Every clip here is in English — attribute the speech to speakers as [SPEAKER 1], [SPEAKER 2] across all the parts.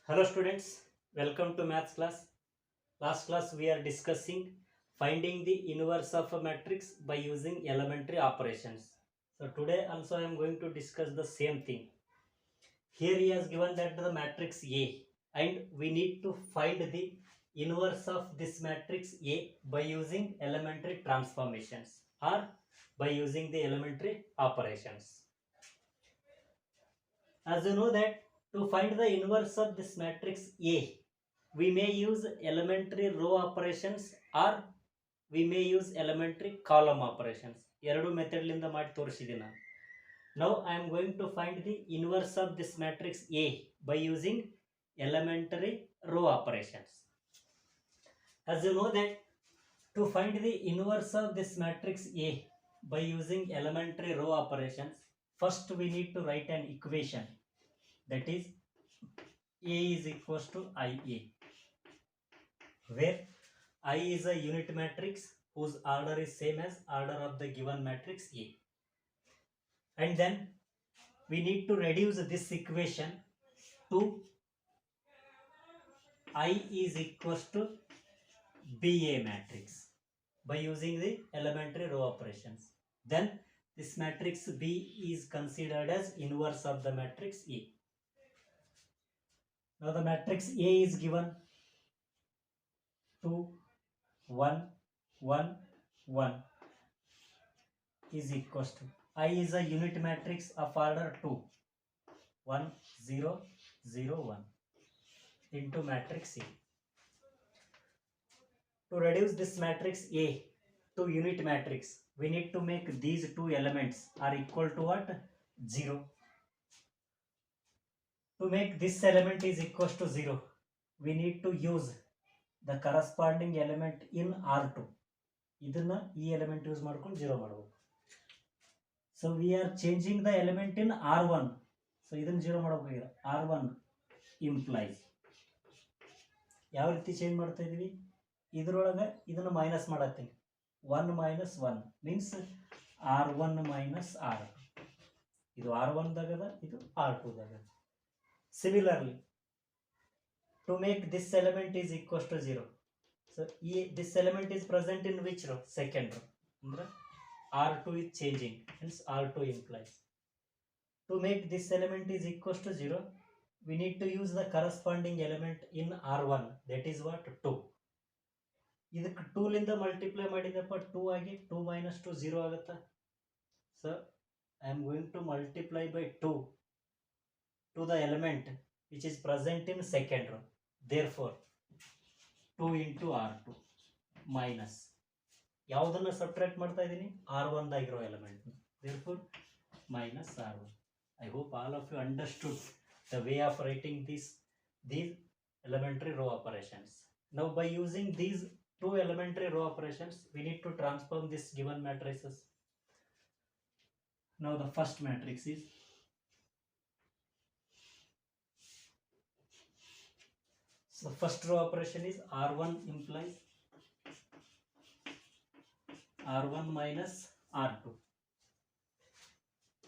[SPEAKER 1] Hello students, welcome to maths class. Last class we are discussing finding the inverse of a matrix by using elementary operations. So today also I am going to discuss the same thing. Here he has given that the matrix A and we need to find the inverse of this matrix A by using elementary transformations or by using the elementary operations. As you know that to find the inverse of this matrix A, we may use elementary row operations or we may use elementary column operations. ಎರಡು ಮೆಥಡ್ಲಿಂದ ಮಾಡಿ ತೋರಿಸಿದ್ದೀನಿ ನಾನು. Now I am going to find the inverse of this matrix A by using elementary row operations. As you know that to find the inverse of this matrix A by using elementary row operations, first we need to write an equation, that is A is equals to IA, where I is a unit matrix whose order is same as order of the given matrix A. And then we need to reduce this equation to I is equals to BA matrix by using the elementary row operations. Then this matrix B is considered as inverse of the matrix A. Now the matrix A is given 2, 1, 1, 1 is equals to I is a unit matrix of order 2, 1, 0, 0, 1 into matrix A. To reduce this matrix A to unit matrix, we need to make these two elements are equal to what? 0. To make this element is equals to 0, we need to use the corresponding element in R2. ಇದನ್ನ ಈ element use ಮಾಡ್ಕೊಂಡು 0 ಮಾಡಬೇಕು. So we are changing the element in R1. So ಇದನ್ನ 0 ಮಾಡಬೇಕಾಗಿದೆ. R1 implies ಯಾವ ರೀತಿ change ಮಾಡ್ತಾ ಇದೀವಿ, ಇದರೊಳಗೆ ಇದನ್ನು minus ಮಾಡತ್ತೀನಿ. 1 minus 1 means R1 minus R2. ಇದು R1 ದಾಗದ, ಇದು R2 ದಾಗದ. Similarly, to make this element is equals to 0. So this element is present in which row? Second row. ಅಂದ್ರೆ R2 is changing, hence R2 implies. To make this element is equals to 0, we need to use the corresponding element in R1, that is what? 2. ಇದಕ್ಕೆ 2 ಲಿಂದ multiply ಮಾಡಿದಪ್ಪ 2 ಆಗಿ 2 minus 2 0 ಆಗುತ್ತಾ. So I am going to multiply by 2 to the element which is present in second row. Therefore 2 into R2 minus ಯಾವುದನ್ನ subtract ಮಾಡ್ತಾ ಇದ್ದೀನಿ, R1 ದಾಗಿರೋ element. Therefore minus R1. I hope all of you understood the way of writing these elementary row operations. Now by using these two elementary row operations, we need to transform this given matrices. Now the first matrix is so first row operation is R1 implies R1 minus R2.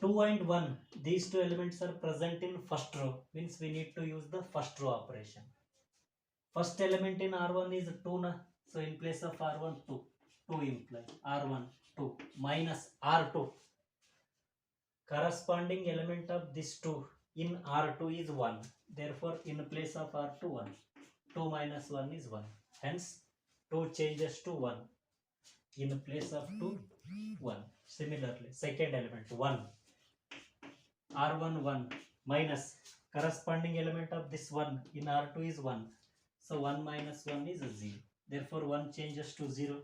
[SPEAKER 1] 2 and 1, these two elements are present in first row, means we need to use the first row operation. First element in R1 is 2 na, so in place of R1 2 implies R1 2 minus R2. Corresponding element of this 2 in R2 is 1, therefore in place of R2 1. 2 minus 1 is 1, hence 2 changes to 1, in place of 2 1. Similarly second element 1, R1 1 minus corresponding element of this 1 in R2 is 1, so 1 minus 1 is 0, therefore 1 changes to 0.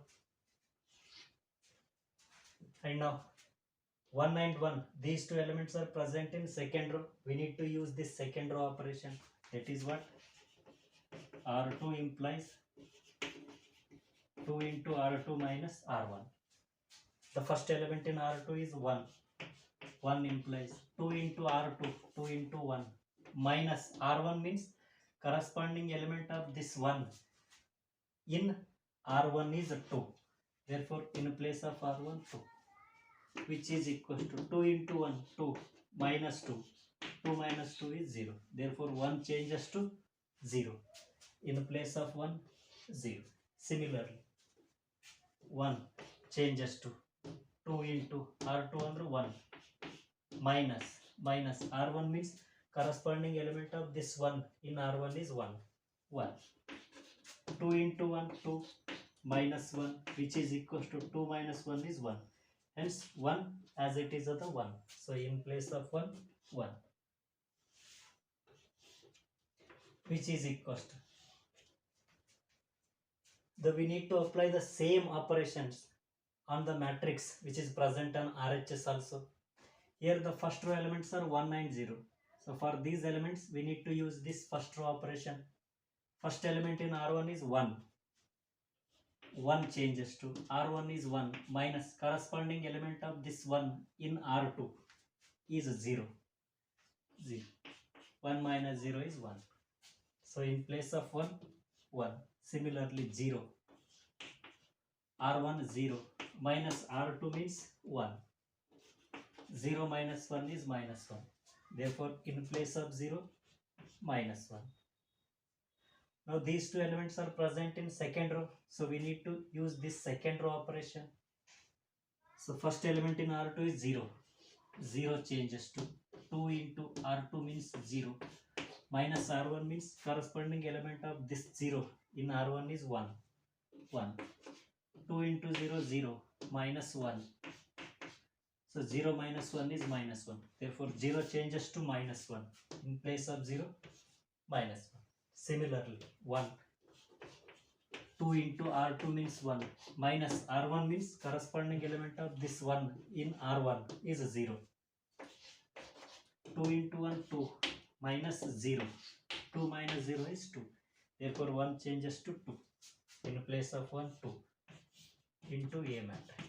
[SPEAKER 1] And now 1 and 1, these two elements are present in second row, we need to use this second row operation, that is what? R2 implies 2 into R2 minus R1. The first element in R2 is 1. 1 implies 2 into R2, 2 into 1 minus R1 means corresponding element of this 1 in R1 is 2. Therefore in place of R1 2, which is equal to 2 into 1 2 minus 2. 2 minus 2 is 0. Therefore 1 changes to 0. In place of 1, 0. Similarly, 1 changes to 2 into R2 under 1 minus R1 means corresponding element of this 1 in R1 is 1. 2 into 1, 2 minus 1, which is equals to 2 minus 1 is 1. Hence 1 as it is the 1. So in place of 1, 1. Which is equals to. We need to apply the same operations on the matrix which is present on RHS also. Here the first row elements are 1, 9, 0. So for these elements we need to use this first row operation. First element in R1 is 1. 1 changes to R1 is 1 minus corresponding element of this 1 in R2 is 0. 0. 1 minus 0 is 1. So in place of 1, 1. Similarly 0. R1 0 minus R2 means 1. 0 minus 1 is minus 1. Therefore in place of 0, minus 1. Now these two elements are present in second row. So we need to use this second row operation. So first element in R2 is 0. 0 changes to 2 into R2 means 0. Minus R1 means corresponding element of this 0 in R1 is 1. 1. 2 into 0, 0. Minus 1. So 0 minus 1 is minus 1. Therefore 0 changes to minus 1. In place of 0, minus 1. Similarly 1. 2 into R2 means 1. Minus R1 means corresponding element of this 1 in R1 is 0. 2 into 1, 2. Minus 0. 2 minus 0 is 2. Therefore 1 changes to 2. In place of 1, 2. Into A matrix.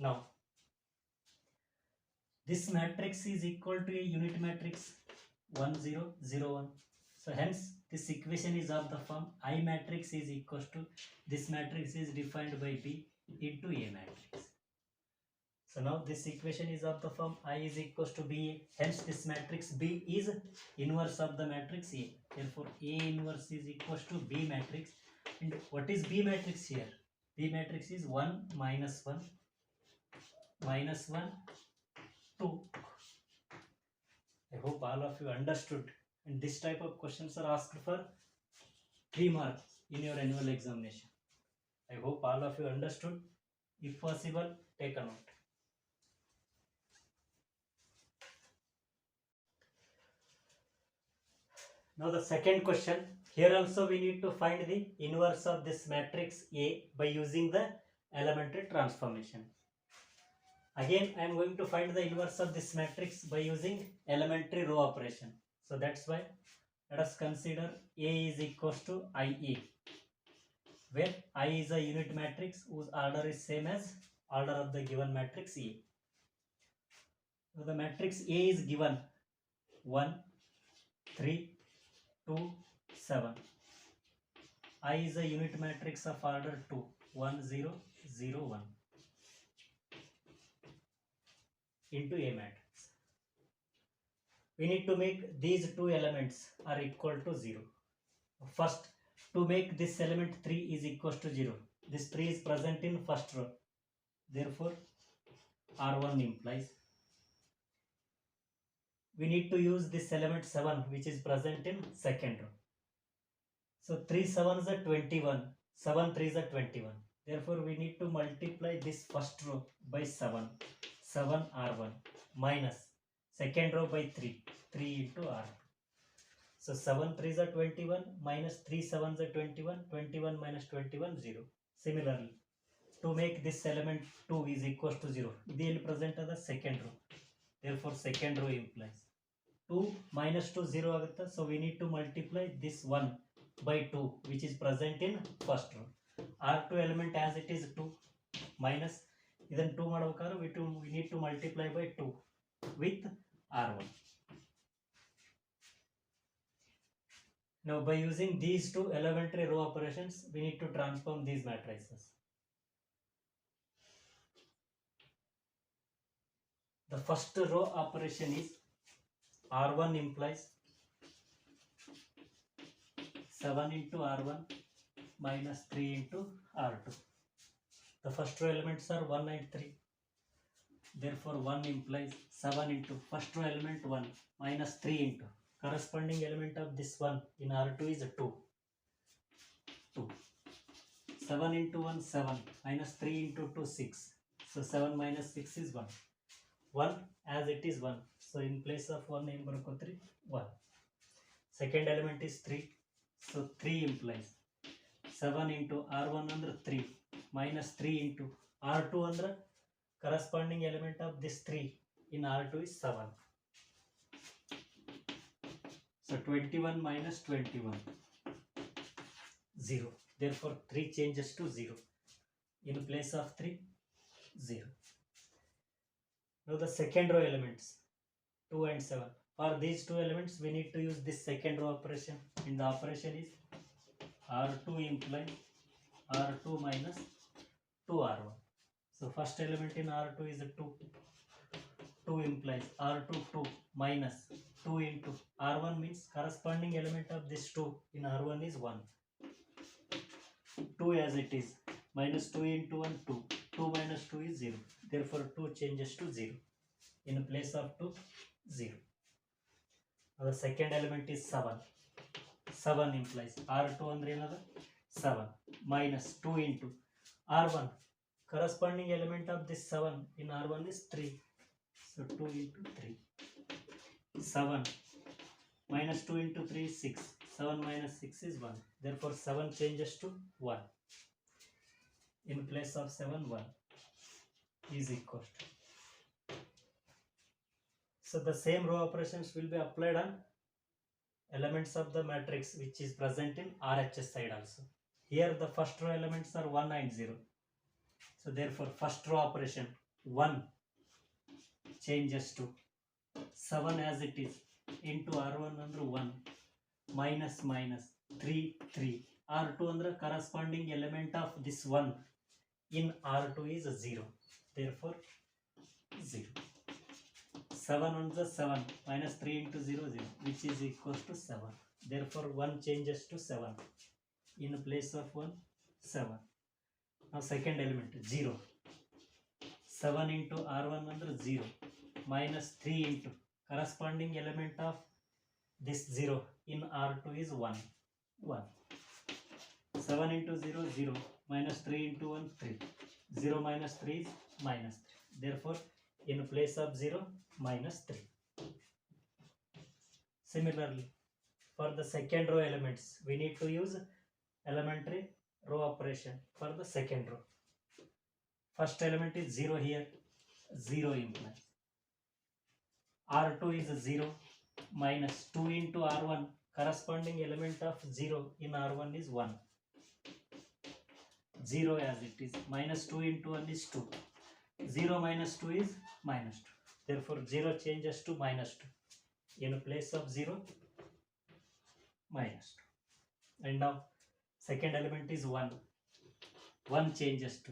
[SPEAKER 1] Now, this matrix is equal to a unit matrix 1, 0, 0, 1. So hence this equation is of the form I matrix is equals to this matrix is defined by B into A matrix. So now this equation is of the form I is equals to B. Hence this matrix B is inverse of the matrix A. Therefore A inverse is equals to B matrix. And what is B matrix here? B matrix is 1 minus 1 minus 1 2. I hope all of you understood. And this type of questions are asked for 3 marks in your annual examination. I hope all of you understood. If possible, take a note. Now the second question. Here also we need to find the inverse of this matrix A by using the elementary transformation. Again, I am going to find the inverse of this matrix by using elementary row operation. So that's why let us consider A is equals to IA, where I is a unit matrix whose order is same as order of the given matrix A. So the matrix A is given 1, 3, 2, 7. I is a unit matrix of order 2, 1, 0, 0, 1 into A matrix. We need to make these two elements are equal to 0. First, to make this element 3 is equals to 0. This 3 is present in first row. Therefore, R1 implies. We need to use this element 7 which is present in second row. So 3 7s are 21. 7 3s are 21. Therefore, we need to multiply this first row by 7. 7 R1 minus second row by 3. 3 into R2. So 7 3s are 21 minus 3 7s are 21. 21 minus 21 0. Similarly, to make this element 2 is equals to 0. This will present as the second row. Therefore, second row implies 2 minus 2 0 agutta. So we need to multiply this 1 by 2 which is present in first row. R2 element as it is 2 minus then 2 madavakara we need to multiply by 2 with R1. Now by using these two elementary row operations we need to transform these matrices. The first row operation is R1 implies 7 into R1 minus 3 into R2. The first two elements are 1 and 3. Therefore 1 implies 7 into first row element 1 minus 3 into corresponding element of this one in R2 is 2. 2. 7 into 1 7 minus 3 into 2 6. So 7 minus 6 is 1. 1 as it is 1. So in place of 1 name 1. Second element is 3. So 3 implies 7 into R1 under 3 minus 3 into R2 under corresponding element of this 3 in R2 is 7. So 21 minus 21, 0. Therefore 3 changes to 0. In place of 3, 0. Now the second row elements 2 and 7. For these two elements we need to use this second row operation, and the operation is R2 implies R2 minus 2R1. So first element in R2 is a 2. 2 implies R2 2 minus 2 into R1 means corresponding element of this 2 in R1 is 1. 2 as it is, minus 2 into 1 2. 2 minus 2 is 0. Therefore 2 changes to 0. In place of 2, 0. Now the second element is 7. 7 implies R2 under another 7 minus 2 into R1. Corresponding element of this 7 in R1 is 3. So 2 into 3. 7 minus 2 into 3 is 6. 7 minus 6 is 1. Therefore 7 changes to 1. In place of 7, 1 is equal to. So the same row operations will be applied on elements of the matrix which is present in RHS side also. Here the first row elements are 1 and 0. So therefore first row operation 1 changes to 7 as it is into R1 under 1 minus 3 3. R2 under corresponding element of this 1 in R2 is 0. Therefore 0. 7 on the 7 minus 3 into 0 0 which is equals to 7. Therefore 1 changes to 7. In place of 1, 7. Now second element 0. 7 into R1 under 0 minus 3 into corresponding element of this 0 in R2 is 1. 1. 7 into 0 0 minus 3 into 1 3. 0 minus 3 is minus 3. Therefore in place of 0, minus 3. Similarly, for the second row elements, we need to use elementary row operation for the second row. First element is 0 here. 0 implies R2 is 0 minus 2 into R1. Corresponding element of 0 in R1 is 1. 0 as it is. Minus 2 into 1 is 2. 0 minus 2 is minus 2. Therefore 0 changes to minus 2. In place of 0, minus 2. And now second element is 1. 1 changes to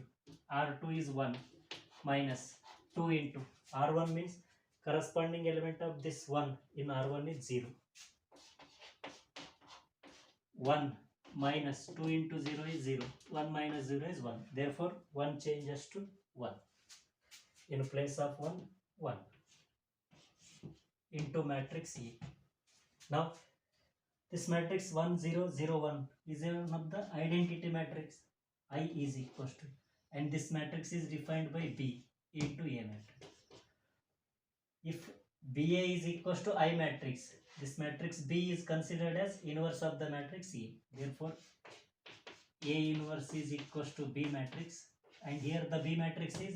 [SPEAKER 1] R2 is 1 minus 2 into R1 means corresponding element of this 1 in R1 is 0. 1 minus 2 into 0 is 0. 1 minus 0 is 1. Therefore 1 changes to 1. In place of 1, 1 into matrix E. Now this matrix 1 0 0 1 is one of the identity matrix. I is equals to, and this matrix is defined by B into A matrix. If BA is equals to I matrix, this matrix B is considered as inverse of the matrix A. Therefore A inverse is equals to B matrix, and here the B matrix is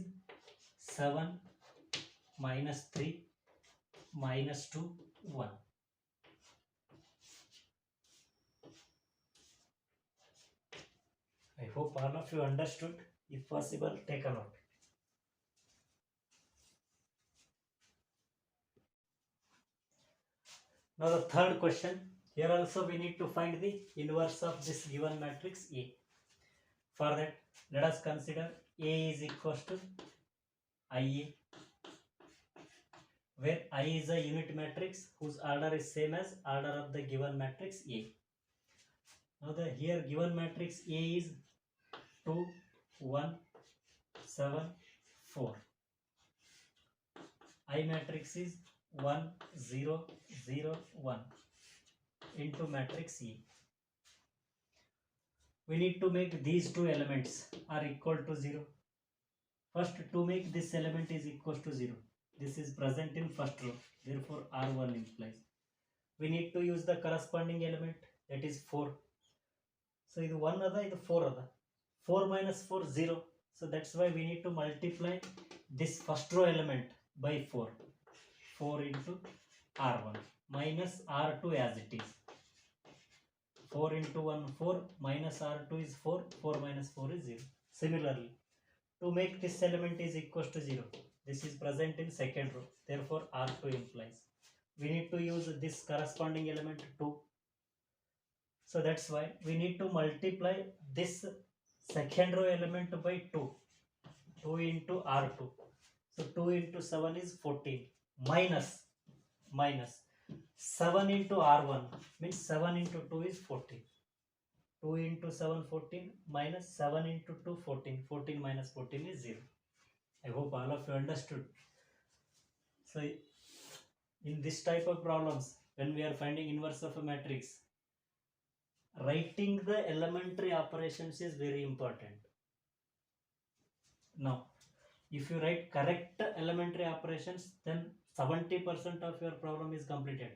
[SPEAKER 1] 7 minus 3 minus 2 1. I hope all of you understood. If possible, take a note. Now the third question. Here also we need to find the inverse of this given matrix A. For that, let us consider A is equals to IA, where I is a unit matrix whose order is same as order of the given matrix A. Now the here given matrix A is 2, 1, 7, 4. I matrix is 1, 0, 0, 1 into matrix E. We need to make these two elements are equal to 0. First, to make this element is equal to 0. This is present in first row. Therefore, R1 implies. We need to use the corresponding element, that is 4. So, this 1 other, this 4 other. 4 minus 4, 0. So, that's why we need to multiply this first row element by 4. 4 into R1 minus R2 as it is. 4 into 1, 4 minus R2 is 4. 4 minus 4 is 0. Similarly, to make this element is equal to 0. This is present in second row. Therefore, R2 implies. We need to use this corresponding element 2. So that's why we need to multiply this second row element by 2. 2 into R2. So 2 into 7 is 14. Minus 7 into R1 means 7 into 2 is 14. 2 into 7 14 minus 7 into 2 14. 14 minus 14 is 0. I hope all of you understood. So in this type of problems, when we are finding inverse of a matrix, writing the elementary operations is very important. Now, if you write correct elementary operations, then 70% of your problem is completed.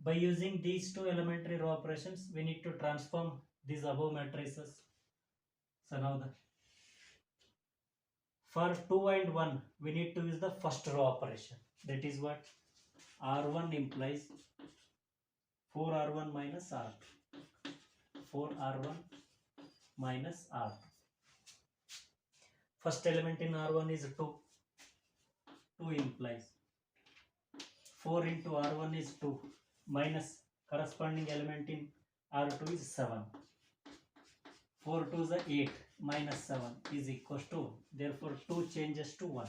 [SPEAKER 1] By using these two elementary row operations, we need to transform these above matrices. So now for 2 and 1, we need to use the first row operation. That is what? R1 implies 4R1 minus R2. 4R1 minus R2. First element in R1 is 2. 2 implies 4 into R1 is 2 minus corresponding element in R2 is 7. 4 to the 8 minus 7 is equal to, therefore 2 changes to 1.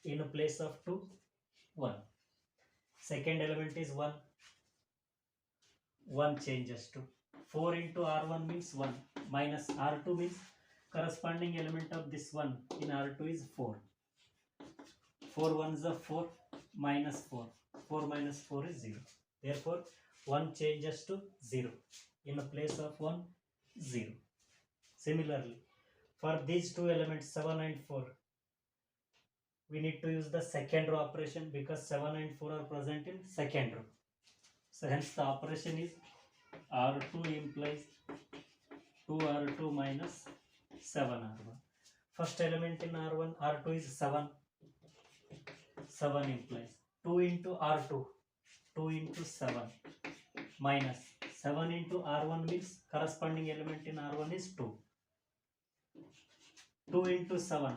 [SPEAKER 1] In place of 2, 1. Second element is 1. 1 changes to 4 into R1 means 1 minus R2 means corresponding element of this 1 in R2 is 4. 4 1s are 4 minus 4. 4 minus 4 is 0. Therefore, 1 changes to 0. In place of 1, 0. Similarly, for these two elements 7 and 4, we need to use the second row operation because 7 and 4 are present in second row. So hence the operation is R2 implies 2R2 minus 7R1. First element in R1, R2 is 7. 7 implies 2 into R2, 2 into 7 minus 7 into R1 means corresponding element in R1 is 2. 2 into 7,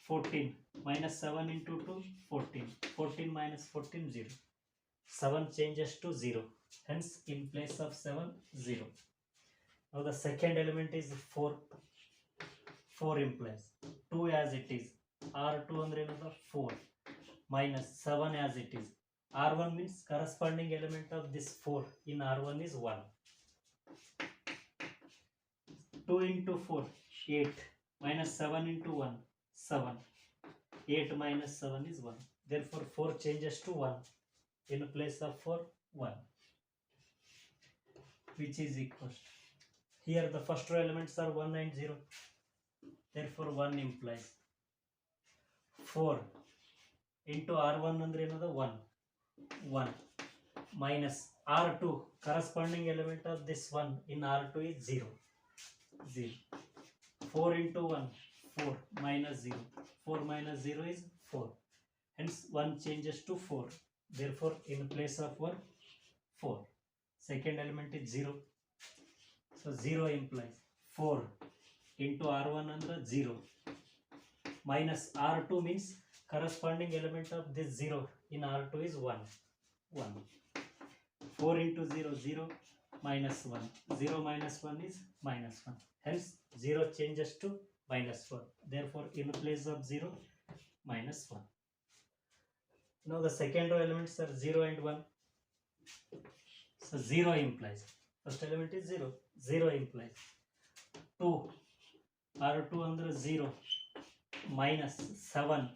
[SPEAKER 1] 14 minus 7 into 2, 14. 14 minus 14, 0. 7 changes to 0. Hence, in place of 7, 0. Now the second element is 4. 4 implies 2 as it is. R2 andre another 4 minus 7 as it is. R1 means corresponding element of this 4 in R1 is 1. 2 into 4, 8 minus 7 into 1, 7. 8 minus 7 is 1. Therefore, 4 changes to 1. In place of 4, 1. Which is equal. Here the first row elements are 1 and 0. Therefore, 1 implies 4 into R1 andre another 1. 1 minus R2 corresponding element of this 1 in R2 is 0. 0. 4 into 1, 4 minus 0. 4 minus 0 is 4. Hence 1 changes to 4. Therefore, in place of 1, 4. Second element is 0. So 0 implies 4 into R1 under 0 minus R2 means corresponding element of this 0 in R2 is 1. 1. 4 into 0, 0 minus 1. 0 minus 1 is minus 1. Hence 0 changes to minus 1. Therefore, in place of 0, minus 1. Now the second row elements are 0 and 1. So 0 implies. First element is 0. 0 implies 2. R2 under 0 minus 7.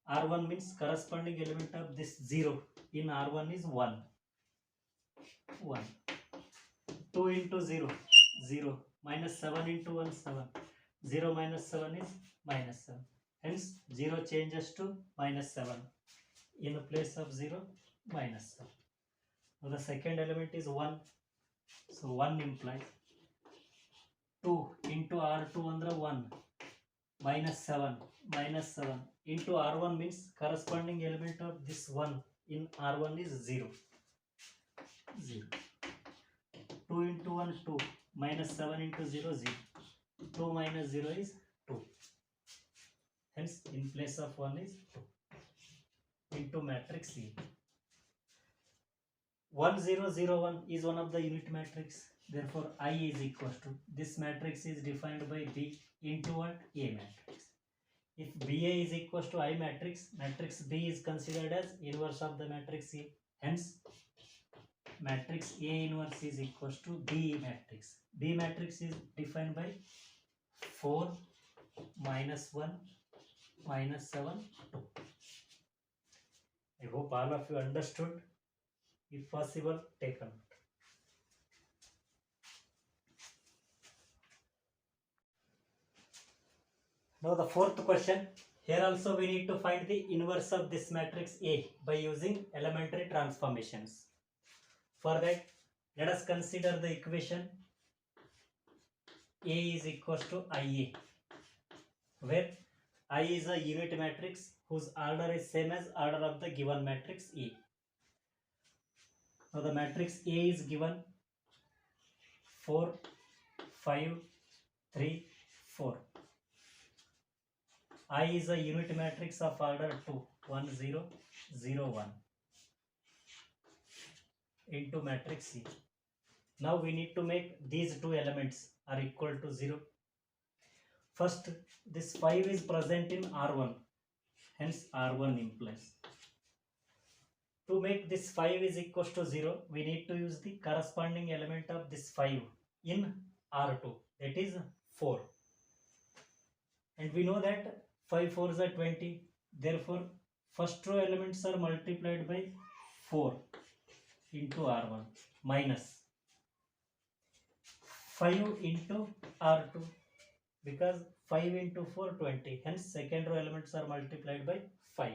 [SPEAKER 1] R1 means corresponding element of this 0 in R1 is 1. 1. 2 into 0, 0. Minus 7 into 1, 7. 0 minus 7 is minus 7. Hence 0 changes to minus 7. In place of 0, minus 7. Now the second element is 1. So 1 implies 2 into R2 under 1 minus 7 into R1 means corresponding element of this 1 in R1 is 0. 0. 2 into 1 2 minus 7 into 0 0. 2 minus 0 is 2. Hence in place of 1 is 2 into matrix E. 1 0 0 1 is one of the unit matrix. Therefore I is equals to, this matrix is defined by B into what? A matrix. If BA is equals to I matrix, matrix B is considered as inverse of the matrix A. Hence matrix A inverse is equals to B matrix. B matrix is defined by 4 minus 1 minus 7 2. I hope all of you understood. If possible, take a note. Now the fourth question. Here also we need to find the inverse of this matrix A by using elementary transformations. For that, let us consider the equation A is equals to IA, where I is a unit matrix whose order is same as order of the given matrix A. Now the matrix A is given 4, 5, 3, 4. I is a unit matrix of order 2, 1, 0, 0, 1 into matrix C. Now we need to make these two elements are equal to 0. First, this 5 is present in R1, hence R1 implies. To make this 5 is equals to 0, we need to use the corresponding element of this 5 in R2, that is 4. And we know that 5 4s are 20. Therefore, first row elements are multiplied by 4 into R1 minus 5 into R2, because 5 into 4 20. Hence second row elements are multiplied by 5.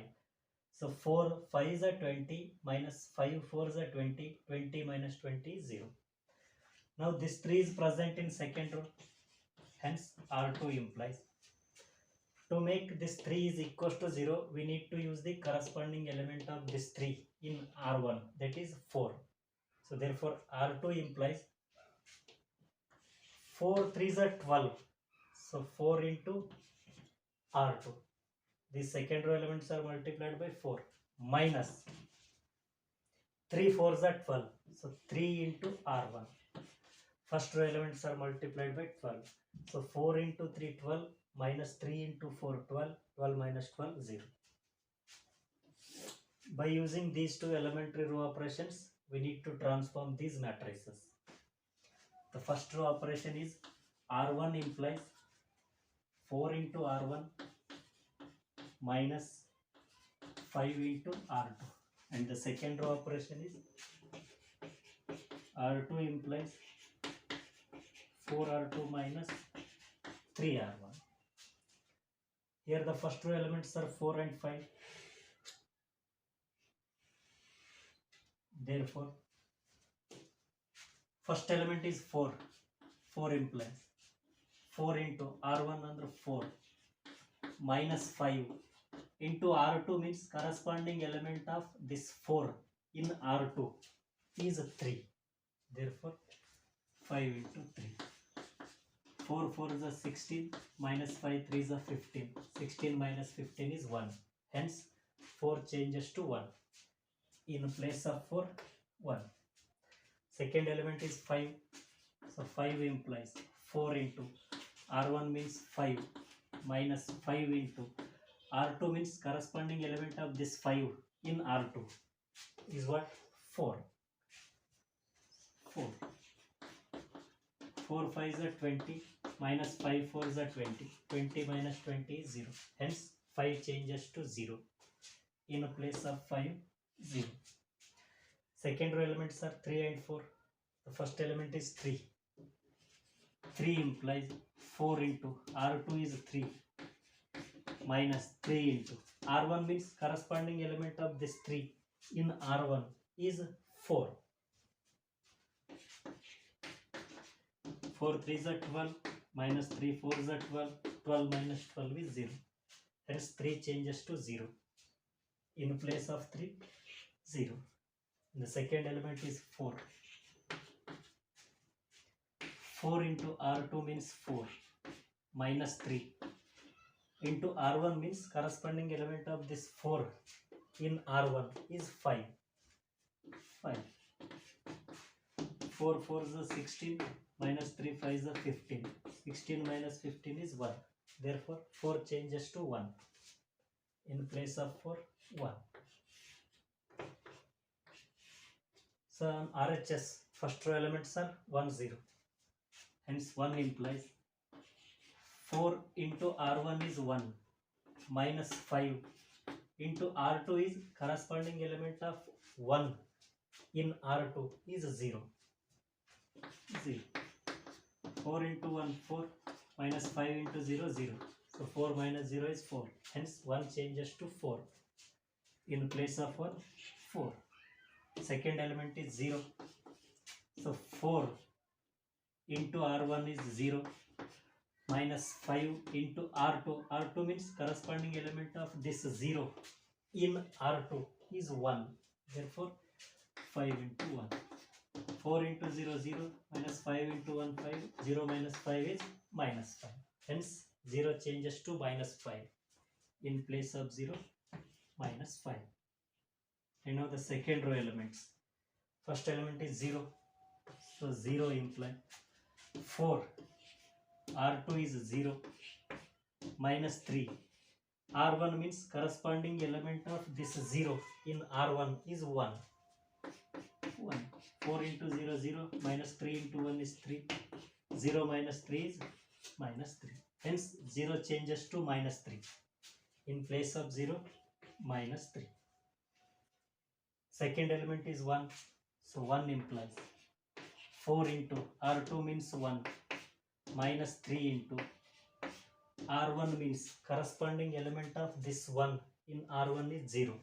[SPEAKER 1] So 4 5s are 20 minus 5 4s are 20. 20 minus 20 is 0. Now this 3 is present in second row. Hence R2 implies. To make this 3 is equals to 0, we need to use the corresponding element of this 3 in R1, that is 4. So therefore R2 implies 4 3s are 12. So 4 into R2. These second row elements are multiplied by 4 minus 3 4s are 12. So 3 into R1. First row elements are multiplied by 12. So 4 into 3 12 minus 3 into 4 12. 12 minus 12 0. By using these two elementary row operations, we need to transform these matrices. The first row operation is R1 implies 4 into R1 minus 5 into R2, and the second row operation is R2 implies 4R2 minus 3R1. Here the first row elements are 4 and 5. Therefore, first element is 4. 4 implies 4 into R1 under 4 minus 5 into R2 means corresponding element of this 4 in R2 is 3. Therefore, 5 into 3. 4 4 is a 16 minus 5 3 is a 15. 16 minus 15 is 1. Hence, 4 changes to 1. In place of 4, 1. Second element is 5. So 5 implies 4 into R1 means 5 minus 5 into R2 means corresponding element of this 5 in R2 is what? 4. 4. 4 5 is 20, minus 5 4 is 20. 20 minus 20 is 0. Hence 5 changes to 0. In place of 5, 0. Second row elements are 3 and 4. The first element is 3. 3 implies 4 into R2 is 3 minus 3 into R1 means corresponding element of this 3 in R1 is 4. 4 3 is 12, minus 3 4 is 12, 12 minus 12 is 0. Hence 3 changes to 0. In place of 3, 0. The second element is 4. 4 into R2 means 4 minus 3 into R1 means corresponding element of this 4 in R1 is 5. 5. 4 4 is 16, minus 3 5 is 15. 16 minus 15 is 1. Therefore 4 changes to 1. In place of 4, 1. So on RHS, first row elements are 1 0. Hence 1 implies 4 into R1 is 1 minus 5 into R2 is corresponding element of 1 in R2 is 0. 0. 4 into 1 4 minus 5 into 0 0. So 4 minus 0 is 4. Hence 1 changes to 4. In place of 1, 4. Second element is 0. So 4 into R1 is 0 minus 5 into R2. R2 means corresponding element of this 0 in R2 is 1. Therefore 5 into 1. 4 into 0 0 minus 5 into 1 5. 0 minus 5 is minus 5. Hence 0 changes to minus 5. In place of 0, minus 5. And now the second row elements. First element is 0. So 0 implies 4. R2 is 0 minus 3. R1 means corresponding element of this 0 in R1 is 1. 1. 4 into 0 0 minus 3 into 1 is 3. 0 minus 3 is minus 3. Hence 0 changes to minus 3. In place of 0, minus 3. Second element is 1. So 1 implies 4 into R2 means 1 minus 3 into R1 means corresponding element of this 1 in R1 is 0.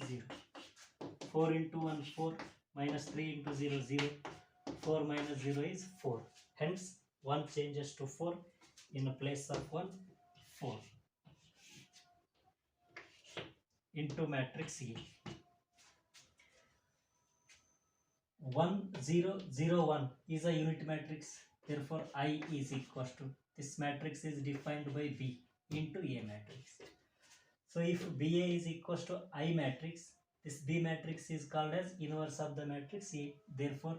[SPEAKER 1] 0. 4 into 1 4 minus 3 into 0 0. 4 minus 0 is 4. Hence 1 changes to 4. In place of 1, 4. Into matrix E. 1 0 0 1 is a unit matrix. Therefore I is equals to, this matrix is defined by B into A matrix. So if BA is equals to I matrix, this B matrix is called as inverse of the matrix A. Therefore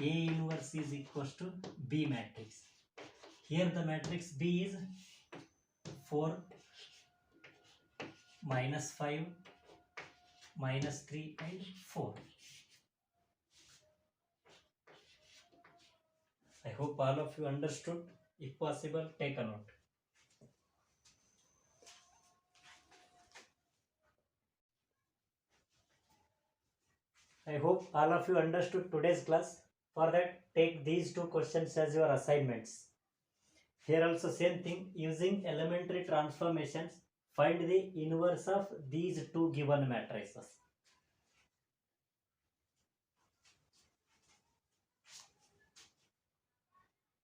[SPEAKER 1] A inverse is equals to B matrix. Here the matrix B is 4 minus 5 minus 3 and 4. I hope all of you understood. If possible, take a note. I hope all of you understood today's class. For that, take these two questions as your assignments. Here also same thing, using elementary transformations, find the inverse of these two given matrices.